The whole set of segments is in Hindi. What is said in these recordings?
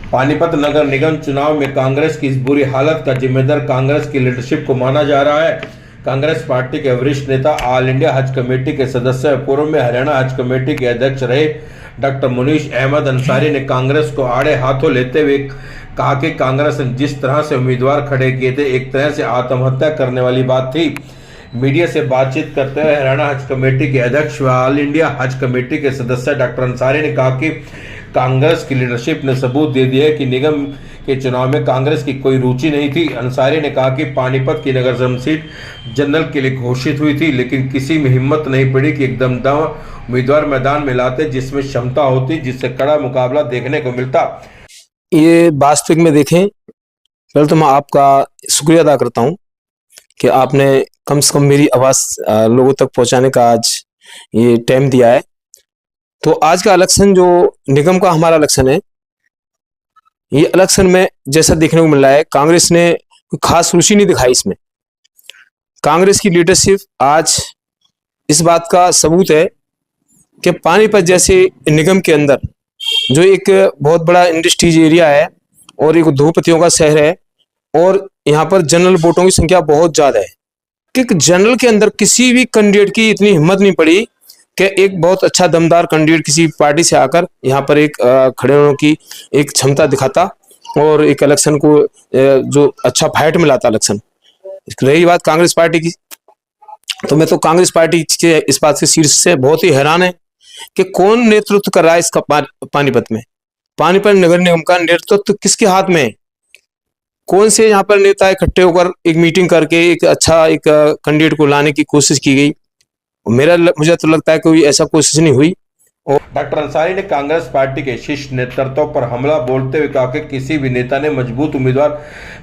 पानीपत नगर निगम चुनाव में कांग्रेस की इस बुरी हालत का जिम्मेदार कांग्रेस की लीडरशिप को माना जा रहा है। कांग्रेस पार्टी के वरिष्ठ नेता, ऑल इंडिया हज कमेटी के सदस्य, पूर्व में हरियाणा हज कमेटी के अध्यक्ष रहे डॉक्टर मुनीश अहमद अंसारी ने कांग्रेस को आड़े हाथों लेते हुए कहा कि कांग्रेस ने जिस तरह से उम्मीदवार खड़े किए थे, एक तरह से आत्महत्या करने वाली बात थी। मीडिया से बातचीत करते हुए हरियाणा हज कमेटी के अध्यक्ष व ऑल इंडिया हज कमेटी के सदस्य डॉक्टर अंसारी ने कहा कि कांग्रेस की लीडरशिप ने सबूत दे दिया है कि निगम के चुनाव में कांग्रेस की कोई रुचि नहीं थी। अंसारी ने कहा कि पानीपत की नगर निगम सीट जनरल के लिए घोषित हुई थी, लेकिन किसी में हिम्मत नहीं पड़ी कि एकदम दम उम्मीदवार मैदान में लाते जिसमें क्षमता होती, जिससे कड़ा मुकाबला देखने को मिलता। ये वास्तविक में देखें, पहले तो मैं आपका शुक्रिया अदा करता हूं कि आपने कम से कम मेरी आवाज लोगों तक पहुंचाने का आज ये टाइम दिया है। तो आज का इलेक्शन जो निगम का हमारा इलेक्शन है, ये इलेक्शन में जैसा देखने को मिल रहा है, कांग्रेस ने कोई खास रुचि नहीं दिखाई इसमें। कांग्रेस की लीडरशिप आज इस बात का सबूत है कि पानीपत जैसे निगम के अंदर जो एक बहुत बड़ा इंडस्ट्रीज एरिया है और एक उद्योगपतियों का शहर है और यहाँ पर जनरल वोटों की संख्या बहुत ज्यादा है कि जनरल के अंदर किसी भी कैंडिडेट की इतनी हिम्मत नहीं पड़ी कि एक बहुत अच्छा दमदार कैंडिडेट किसी पार्टी से आकर यहाँ पर एक खड़े होने की एक क्षमता दिखाता और एक इलेक्शन को जो अच्छा फाइट में लाता इलेक्शन। रही बात कांग्रेस पार्टी की, तो मैं तो कांग्रेस पार्टी के इस बात से शीर्ष से बहुत ही हैरान है कि कौन नेतृत्व कर रहा है इसका पानीपत में। पानीपत नगर निगम का नेतृत्व किसके हाथ में है? कौन से यहाँ पर नेता इकट्ठे होकर एक मीटिंग करके एक अच्छा एक कैंडिडेट को लाने की कोशिश की गई? मुझे तो लगता है कोई ऐसा कोशिश नहीं हुई। और डॉक्टर अंसारी ने कांग्रेस पार्टी के शीर्ष नेतृत्व पर हमला बोलते हुए कहा कि किसी भी नेता ने मजबूत उम्मीदवार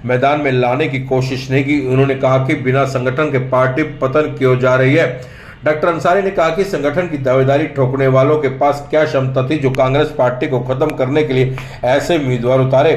मैदान में लाने की कोशिश नहीं की। उन्होंने कहा कि बिना संगठन के पार्टी पतन क्यों जा रही है। डॉक्टर अंसारी ने कहा कि संगठन की दावेदारी ठोकने वालों के पास क्या क्षमता थी जो कांग्रेस पार्टी को खत्म करने के लिए ऐसे उम्मीदवार उतारे।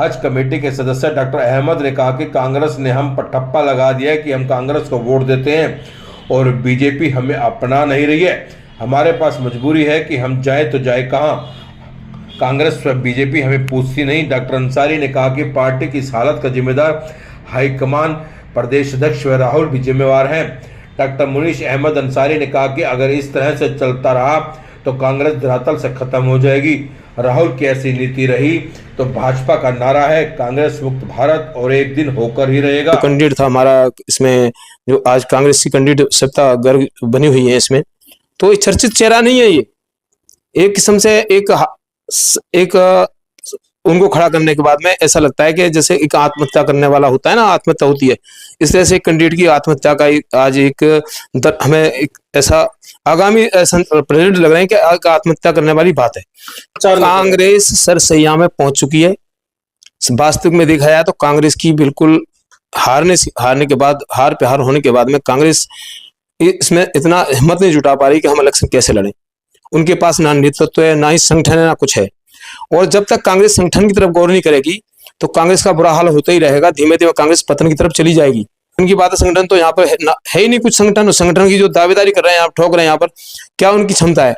हज कमेटी के सदस्य डॉक्टर अहमद ने कहा कि कांग्रेस ने हम पर ठप्पा लगा दिया है कि हम कांग्रेस को वोट देते हैं और बीजेपी हमें अपना नहीं रही है। हमारे पास मजबूरी है कि हम जाए तो जाए कहां। कांग्रेस व बीजेपी हमें पूछती नहीं। डॉक्टर अंसारी ने कहा कि पार्टी की इस हालत का जिम्मेदार हाईकमान, प्रदेश अध्यक्ष व राहुल भी जिम्मेवार हैं। डॉक्टर मुनीश अहमद अंसारी ने कहा कि अगर इस तरह से चलता रहा तो कांग्रेस धरातल से खत्म हो जाएगी। राहुल की ऐसी नीति रही तो भाजपा का नारा है कांग्रेस मुक्त भारत और एक दिन होकर ही रहेगा। तो कैंडिडेट था हमारा इसमें, जो आज कांग्रेस की कैंडिडेट सत्ता गर्व बनी हुई है इसमें, तो एक चर्चित चेहरा नहीं है ये। एक किस्म से एक उनको खड़ा करने के बाद में ऐसा लगता है कि जैसे एक आत्महत्या करने वाला होता है ना, आत्महत्या होती है, इस तरह से कैंडिडेट की आत्महत्या का आज हमें एक ऐसा आगामी प्रेजेंट लग रहे हैं कि आत्महत्या करने वाली बात है। कांग्रेस सरसैया में पहुंच चुकी है। वास्तविक में देखा जाए तो कांग्रेस की बिल्कुल हारने के बाद, हार पे हार होने के बाद में कांग्रेस इसमें इतना हिम्मत नहीं जुटा पा रही कि हम इलेक्शन कैसे लड़ें। उनके पास ना नेतृत्व है, ना ही संगठन है, ना कुछ है। और जब तक कांग्रेस संगठन की तरफ गौर नहीं करेगी तो कांग्रेस का बुरा हाल होता ही रहेगा। धीमे धीमे कांग्रेस पतन की तरफ चली जाएगी। उनकी बात है, संगठन तो यहाँ पर है ही नहीं कुछ। संगठन की जो दावेदारी कर रहे हैं, आप ठोक रहे हैं, यहाँ पर क्या उनकी क्षमता है?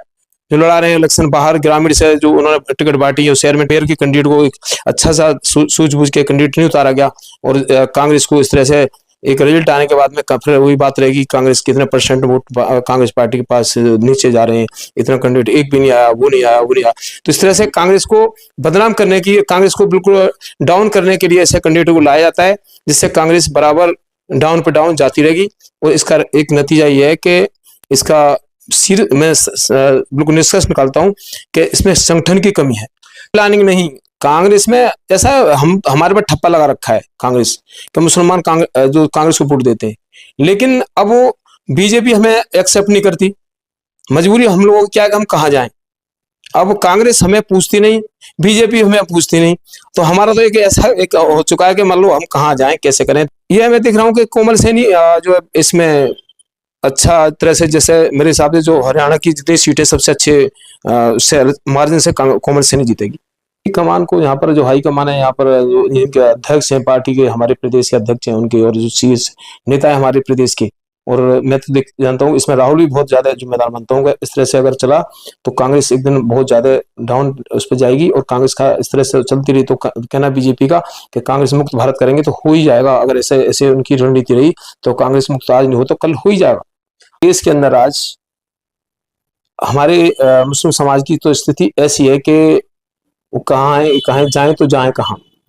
जो लड़ा रहे हैं इलेक्शन बाहर ग्रामीण से, जो उन्होंने टिकट बांटी है, शहर में पेयर की कैंडिडेट को एक अच्छा सा सूझबूझ के कैंडिडेट नहीं उतारा गया और कांग्रेस को इस तरह से एक रिजल्ट आने के बाद में फिर वही बात रहेगी कांग्रेस कितने परसेंट वोट कांग्रेस पार्टी के पास नीचे जा रहे हैं, इतना कैंडिडेट एक भी नहीं आया, वो नहीं आया, वो नहीं आया। तो इस तरह से कांग्रेस को बदनाम करने की, कांग्रेस को बिल्कुल डाउन करने के लिए ऐसे कैंडिडेट को लाया जाता है जिससे कांग्रेस बराबर डाउन पे डाउन जाती रहेगी। और इसका एक नतीजा ये है कि इसका मैं बिल्कुल निष्कर्ष निकालता हूं कि इसमें संगठन की कमी है, प्लानिंग नहीं। कांग्रेस में ऐसा हमारे पर ठप्पा लगा रखा है कांग्रेस कि मुसलमान जो कांग्रेस को वोट देते हैं, लेकिन अब वो बीजेपी हमें एक्सेप्ट नहीं करती। मजबूरी हम लोगों की क्या है कि हम कहाँ जाएं। अब कांग्रेस हमें पूछती नहीं, बीजेपी हमें पूछती नहीं, तो हमारा तो एक ऐसा एक हो चुका है कि मान लो हम कहाँ जाएं, कैसे करें। ये मैं देख रहा हूँ कि कोमल सैनी जो इसमें अच्छा तरह से, जैसे मेरे हिसाब से जो हरियाणा की जितनी सीटें सबसे अच्छे मार्जिन से कोमल सैनी जीतेगी। कमान को यहाँ पर जो हाई कमान है, यहाँ पर जो इनके अध्यक्ष हैं पार्टी के, हमारे प्रदेश के अध्यक्ष हैं उनके, और जो शीर्ष नेता है हमारे प्रदेश के, और मैं तो देख जानता हूँ इसमें राहुल भी बहुत ज्यादा जिम्मेदार मानता हूँ। इस तरह से अगर चला तो कांग्रेस एक दिन बहुत ज्यादा डाउन उस पर जाएगी, और कांग्रेस का इस तरह से चलती रही तो कहना बीजेपी का कि कांग्रेस मुक्त भारत करेंगे तो हो ही जाएगा। अगर ऐसे ऐसे उनकी रणनीति रही तो कांग्रेस मुक्त आज नहीं हो तो कल हो ही जाएगा। देश के अंदर आज हमारे मुस्लिम समाज की तो स्थिति ऐसी है कि वो कहाँ है जाए तो जाए कहाँ।